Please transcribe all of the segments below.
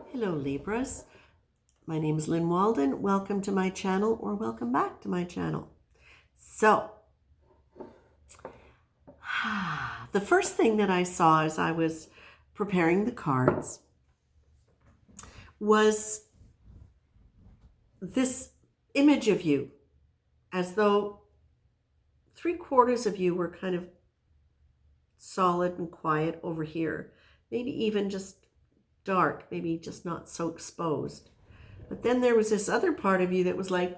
Hello Libras, my name is Lynn Walden. Welcome to my channel, or welcome back to my channel. So, the first thing that I saw as I was preparing the cards was this image of you, as though 3/4 of you were kind of solid and quiet over here, maybe even just dark, maybe just not so exposed. But then there was this other part of you that was like,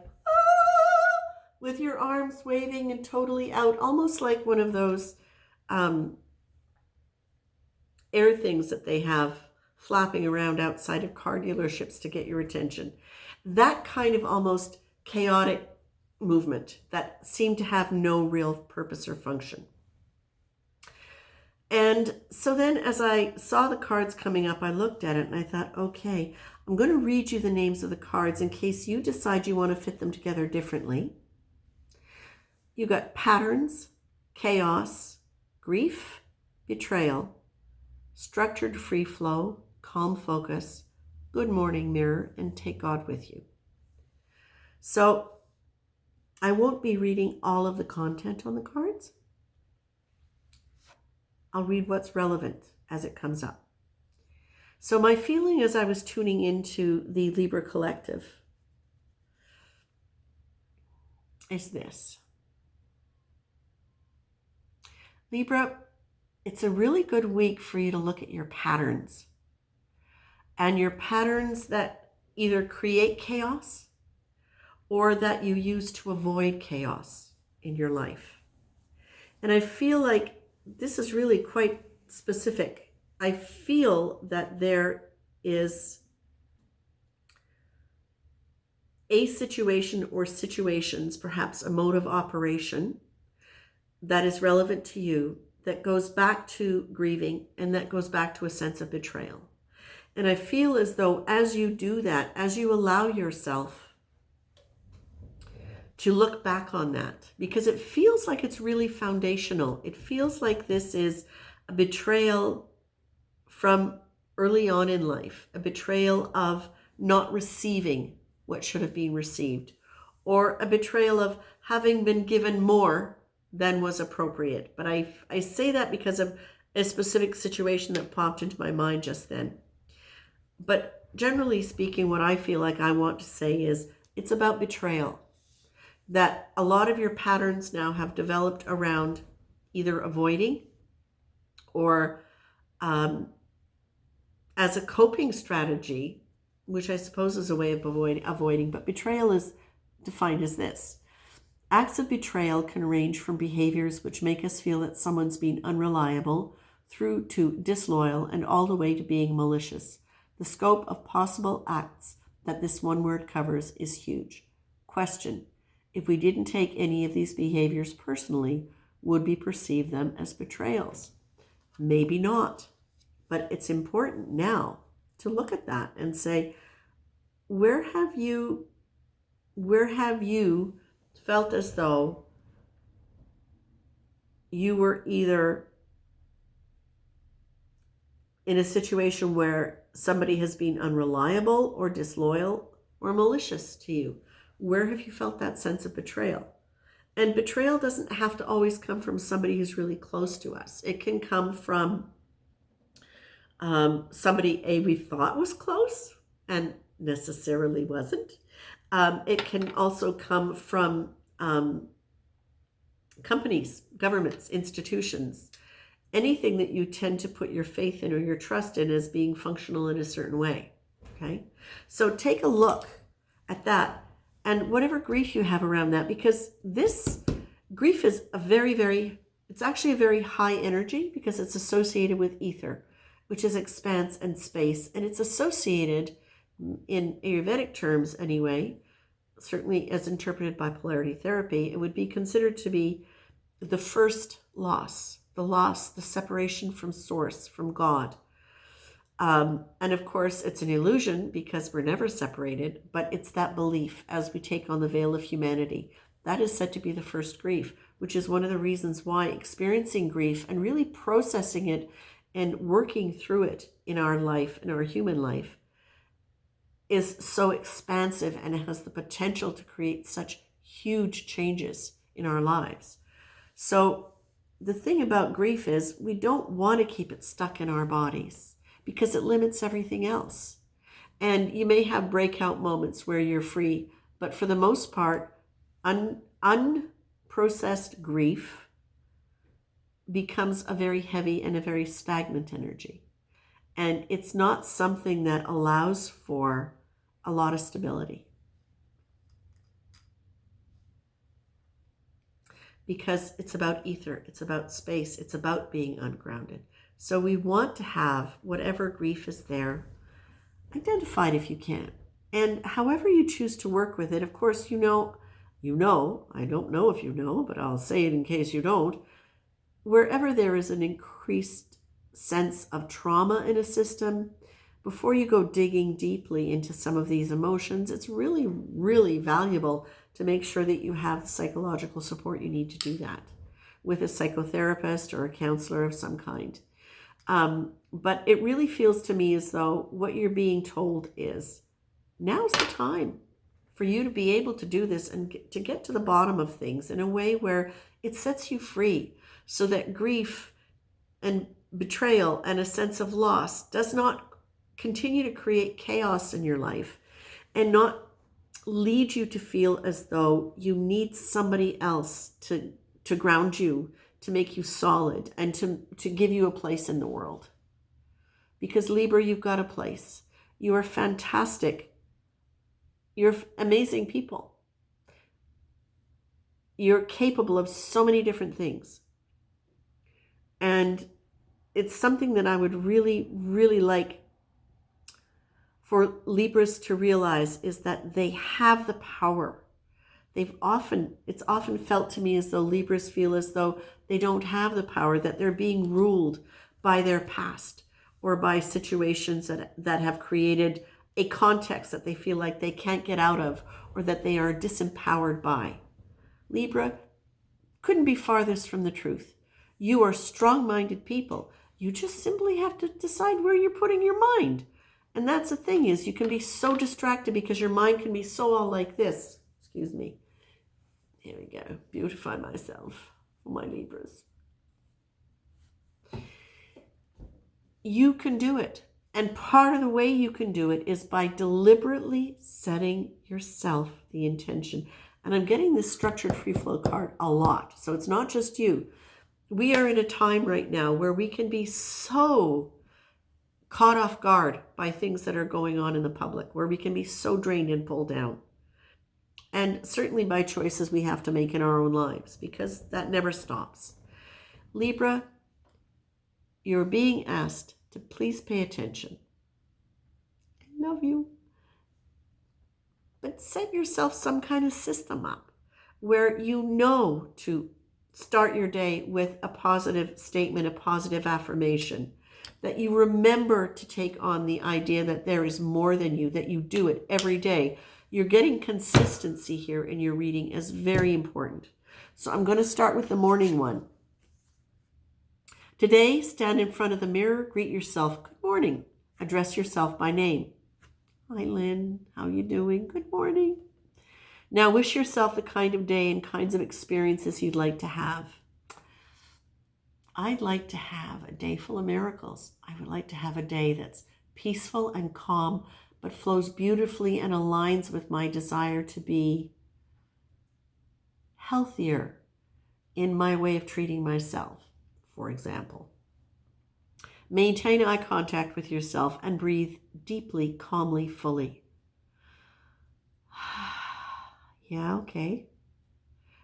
with your arms waving and totally out, almost like one of those air things that they have flapping around outside of car dealerships to get your attention. That kind of almost chaotic movement that seemed to have no real purpose or function. And so then as I saw the cards coming up, I looked at it and I thought, okay, I'm going to read you the names of the cards in case you decide you want to fit them together differently. You got patterns, chaos, grief, betrayal, structured free flow, calm focus, good morning mirror, and take God with you. So I won't be reading all of the content on the cards. I'll read what's relevant as it comes up. So my feeling as I was tuning into the Libra collective is this. Libra, it's a really good week for you to look at your patterns. And your patterns that either create chaos or that you use to avoid chaos in your life. And I feel like this is really quite specific. I feel that there is a situation or situations, perhaps a mode of operation that is relevant to you, that goes back to grieving and that goes back to a sense of betrayal. And I feel as though as you do that, as you allow yourself to look back on that, because it feels like it's really foundational. It feels like this is a betrayal from early on in life, a betrayal of not receiving what should have been received, or a betrayal of having been given more than was appropriate. But I say that because of a specific situation that popped into my mind just then. But generally speaking, what I feel like I want to say is it's about betrayal. That a lot of your patterns now have developed around either avoiding or as a coping strategy, which I suppose is a way of avoiding, but betrayal is defined as this. Acts of betrayal can range from behaviors which make us feel that someone's been unreliable through to disloyal and all the way to being malicious. The scope of possible acts that this one word covers is huge. Question: if we didn't take any of these behaviors personally, would we perceive them as betrayals? Maybe not, but it's important now to look at that and say, where have you felt as though you were either in a situation where somebody has been unreliable or disloyal or malicious to you? Where have you felt that sense of betrayal? And betrayal doesn't have to always come from somebody who's really close to us. It can come from somebody we thought was close and necessarily wasn't. It can also come from companies, governments, institutions, anything that you tend to put your faith in or your trust in as being functional in a certain way. Okay? So take a look at that. And whatever grief you have around that, because this grief is it's actually a very high energy because it's associated with ether, which is expanse and space. And it's associated, in Ayurvedic terms anyway, certainly as interpreted by polarity therapy, it would be considered to be the first loss, the separation from source, from God. And of course, it's an illusion because we're never separated, but it's that belief as we take on the veil of humanity. That is said to be the first grief, which is one of the reasons why experiencing grief and really processing it and working through it in our life, in our human life, is so expansive and has the potential to create such huge changes in our lives. So the thing about grief is we don't want to keep it stuck in our bodies because it limits everything else. And you may have breakout moments where you're free, but for the most part, unprocessed grief becomes a very heavy and a very stagnant energy. And it's not something that allows for a lot of stability. Because it's about ether, it's about space, it's about being ungrounded. So we want to have whatever grief is there identified if you can. And however you choose to work with it, of course, you know, I don't know if you know, but I'll say it in case you don't, wherever there is an increased sense of trauma in a system, before you go digging deeply into some of these emotions, it's really, really valuable to make sure that you have the psychological support you need to do that with a psychotherapist or a counselor of some kind. But it really feels to me as though what you're being told is, now's the time for you to be able to do this and to get to the bottom of things in a way where it sets you free, so that grief and betrayal and a sense of loss does not continue to create chaos in your life and not lead you to feel as though you need somebody else to ground you, to make you solid, and to give you a place in the world. Because Libra, you've got a place. You are fantastic. You're amazing people. You're capable of so many different things. And it's something that I would really, really like for Libras to realize, is that they have the power. It's often felt to me as though Libras feel as though they don't have the power, that they're being ruled by their past or by situations that have created a context that they feel like they can't get out of, or that they are disempowered by. Libra couldn't be farthest from the truth. You are strong-minded people. You just simply have to decide where you're putting your mind. And that's the thing, is you can be so distracted because your mind can be so all like this. Excuse me. Here we go. Beautify myself for my Libras. You can do it. And part of the way you can do it is by deliberately setting yourself the intention. And I'm getting this structured free flow card a lot. So it's not just you. We are in a time right now where we can be so caught off guard by things that are going on in the public, where we can be so drained and pulled down. And certainly by choices we have to make in our own lives, because that never stops. Libra, you're being asked to please pay attention. I love you. But set yourself some kind of system up where you know to start your day with a positive statement, a positive affirmation, that you remember to take on the idea that there is more than you, that you do it every day. You're getting consistency here in your reading is very important. So I'm going to start with the morning one. Today, stand in front of the mirror, greet yourself, good morning. Address yourself by name. Hi, Lynn. How you doing? Good morning. Now wish yourself the kind of day and kinds of experiences you'd like to have. I'd like to have a day full of miracles. I would like to have a day that's peaceful and calm, but flows beautifully and aligns with my desire to be healthier in my way of treating myself, for example. Maintain eye contact with yourself and breathe deeply, calmly, fully. Yeah, okay.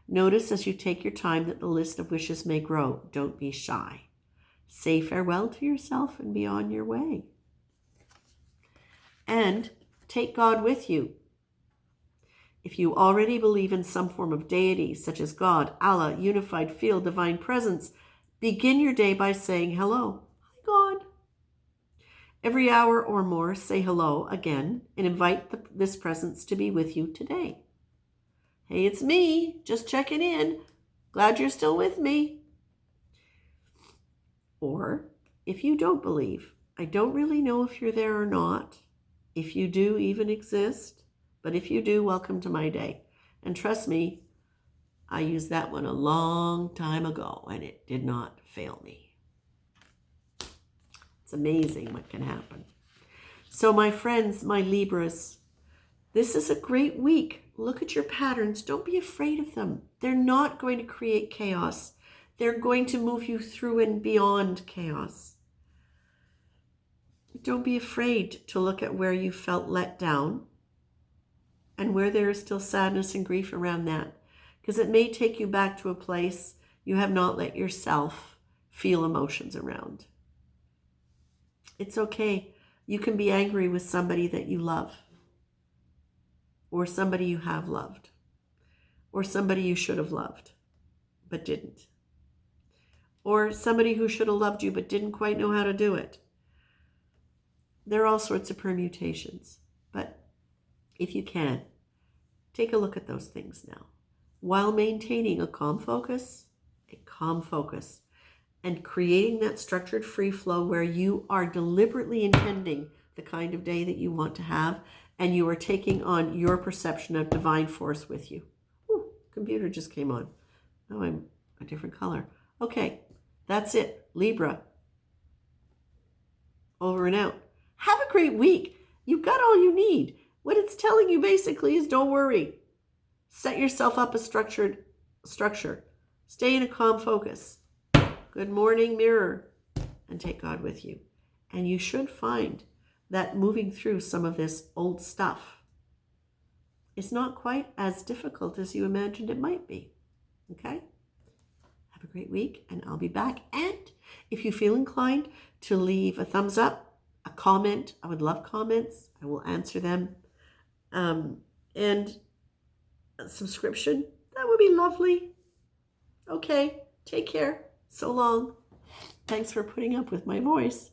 Notice as you take your time that the list of wishes may grow. Don't be shy. Say farewell to yourself and be on your way. And take God with you. If you already believe in some form of deity, such as God, Allah, unified field, divine presence, begin your day by saying hello. Hi, God. Every hour or more, say hello again and invite this presence to be with you today. Hey, it's me, just checking in. Glad you're still with me. Or, if you don't believe, I don't really know if you're there or not, if you do even exist. But if you do, welcome to my day. And trust me, I used that one a long time ago, and it did not fail me. It's amazing what can happen. So my friends, my Libras, this is a great week. Look at your patterns. Don't be afraid of them. They're not going to create chaos. They're going to move you through and beyond chaos. Don't be afraid to look at where you felt let down and where there is still sadness and grief around that, because it may take you back to a place you have not let yourself feel emotions around. It's okay. You can be angry with somebody that you love, or somebody you have loved, or somebody you should have loved but didn't, or somebody who should have loved you but didn't quite know how to do it. There are all sorts of permutations, but if you can, take a look at those things now while maintaining a calm focus, and creating that structured free flow where you are deliberately intending the kind of day that you want to have, and you are taking on your perception of divine force with you. Ooh, computer just came on. Now I'm a different color. Okay, that's it. Libra. Over and out. Have a great week. You've got all you need. What it's telling you basically is don't worry. Set yourself up a structured structure. Stay in a calm focus. Good morning, mirror. And take God with you. And you should find that moving through some of this old stuff is not quite as difficult as you imagined it might be. Okay? Have a great week, and I'll be back. And if you feel inclined to leave a thumbs up, a comment, I would love comments. I will answer them. And a subscription, that would be lovely. Okay, take care. So long. Thanks for putting up with my voice.